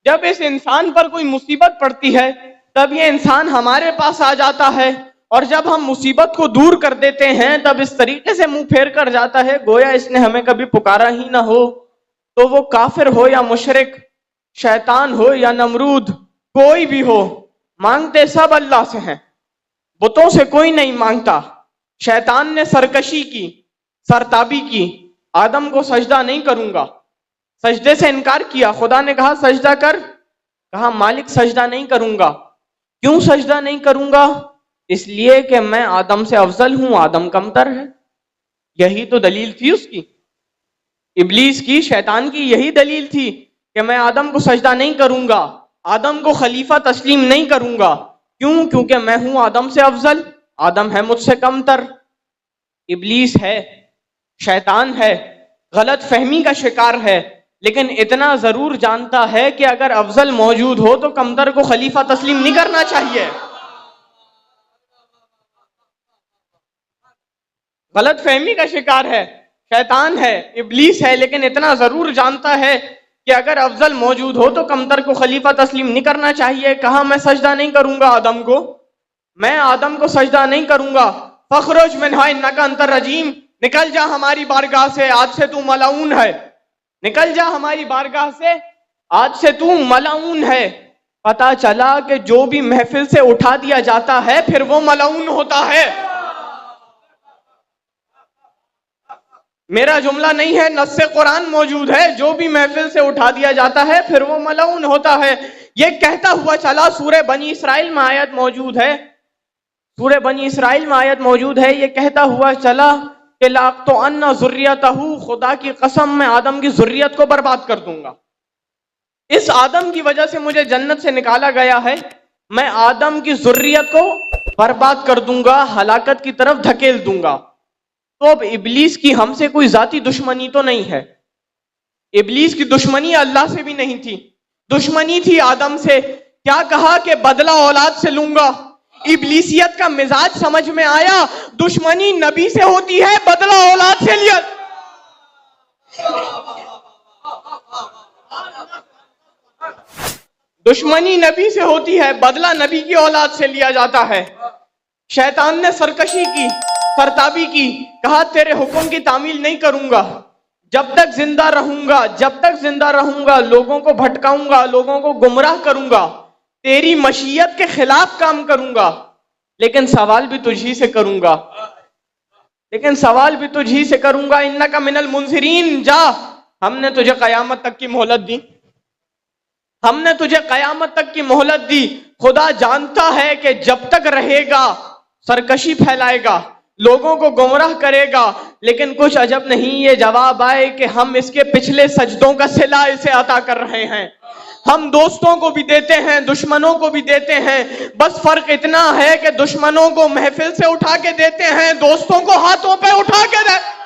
جب اس انسان پر کوئی مصیبت پڑتی ہے تب یہ انسان ہمارے پاس آ جاتا ہے، اور جب ہم مصیبت کو دور کر دیتے ہیں تب اس طریقے سے منہ پھیر کر جاتا ہے گویا اس نے ہمیں کبھی پکارا ہی نہ ہو۔ تو وہ کافر ہو یا مشرک، شیطان ہو یا نمرود، کوئی بھی ہو، مانگتے سب اللہ سے ہیں، بتوں سے کوئی نہیں مانگتا۔ شیطان نے سرکشی کی، سرتابی کی، آدم کو سجدہ نہیں کروں گا، سجدے سے انکار کیا۔ خدا نے کہا سجدہ کر، کہا مالک سجدہ نہیں کروں گا۔ کیوں سجدہ نہیں کروں گا؟ اس لیے کہ میں آدم سے افضل ہوں، آدم کمتر ہے۔ یہی تو دلیل تھی اس کی، ابلیس کی، شیطان کی یہی دلیل تھی کہ میں آدم کو سجدہ نہیں کروں گا، آدم کو خلیفہ تسلیم نہیں کروں گا۔ کیوں؟ کیونکہ میں ہوں آدم سے افضل، آدم ہے مجھ سے کمتر۔ ابلیس ہے، شیطان ہے، غلط فہمی کا شکار ہے، لیکن اتنا ضرور جانتا ہے کہ اگر افضل موجود ہو تو کمتر کو خلیفہ تسلیم نہیں کرنا چاہیے۔ غلط فہمی کا شکار ہے، شیطان ہے، ابلیس ہے، لیکن اتنا ضرور جانتا ہے کہ اگر افضل موجود ہو تو کمتر کو خلیفہ تسلیم نہیں کرنا چاہیے۔ کہا میں سجدہ نہیں کروں گا آدم کو، میں آدم کو سجدہ نہیں کروں گا۔ فخرج منہا انکا انت الرجیم، نکل جا ہماری بارگاہ سے، آج سے تو ملعون ہے، نکل جا ہماری بارگاہ سے، آج سے تو ملعون ہے۔ پتا چلا کہ جو بھی محفل سے اٹھا دیا جاتا ہے پھر وہ ملعون ہوتا ہے۔ میرا جملہ نہیں ہے، نص قرآن موجود ہے، جو بھی محفل سے اٹھا دیا جاتا ہے پھر وہ ملعون ہوتا ہے۔ یہ کہتا ہوا چلا، سورہ بنی اسرائیل میں آیت موجود ہے، سورہ بنی اسرائیل میں آیت موجود ہے، یہ کہتا ہوا چلا کہ لَأَقْطُعَنَّ ذُرِّيَّتَهُ، خدا کی قسم میں آدم کی ذریت کو برباد کر دوں گا۔ اس آدم کی وجہ سے مجھے جنت سے نکالا گیا ہے، میں آدم کی ذریت کو برباد کر دوں گا، ہلاکت کی طرف دھکیل دوں گا۔ تو اب ابلیس کی ہم سے کوئی ذاتی دشمنی تو نہیں ہے، ابلیس کی دشمنی اللہ سے بھی نہیں تھی، دشمنی تھی آدم سے۔ کیا کہا کہ بدلہ اولاد سے لوں گا؟ ابلیسیت کا مزاج سمجھ میں آیا، دشمنی نبی سے ہوتی ہے، بدلہ اولاد سے لیا۔ دشمنی نبی سے ہوتی ہے، بدلہ نبی کی اولاد سے لیا جاتا ہے۔ شیطان نے سرکشی کی، سرتابی کی، کہا تیرے حکم کی تعمیل نہیں کروں گا، جب تک زندہ رہوں گا، جب تک زندہ رہوں گا لوگوں کو بھٹکاؤں گا، لوگوں کو گمراہ کروں گا، تیری مشیت کے خلاف کام کروں گا، لیکن سوال بھی تجھی سے کروں گا، لیکن سوال بھی تجھی سے کروں گا۔ انکا من المنذرین، جا، ہم نے تجھے قیامت تک کی مہلت دی، ہم نے تجھے قیامت تک کی مہلت دی۔ خدا جانتا ہے کہ جب تک رہے گا سرکشی پھیلائے گا، لوگوں کو گمراہ کرے گا، لیکن کچھ عجب نہیں یہ جواب آئے کہ ہم اس کے پچھلے سجدوں کا صلہ اسے عطا کر رہے ہیں۔ ہم دوستوں کو بھی دیتے ہیں، دشمنوں کو بھی دیتے ہیں، بس فرق اتنا ہے کہ دشمنوں کو محفل سے اٹھا کے دیتے ہیں، دوستوں کو ہاتھوں پہ اٹھا کے دیتے ہیں۔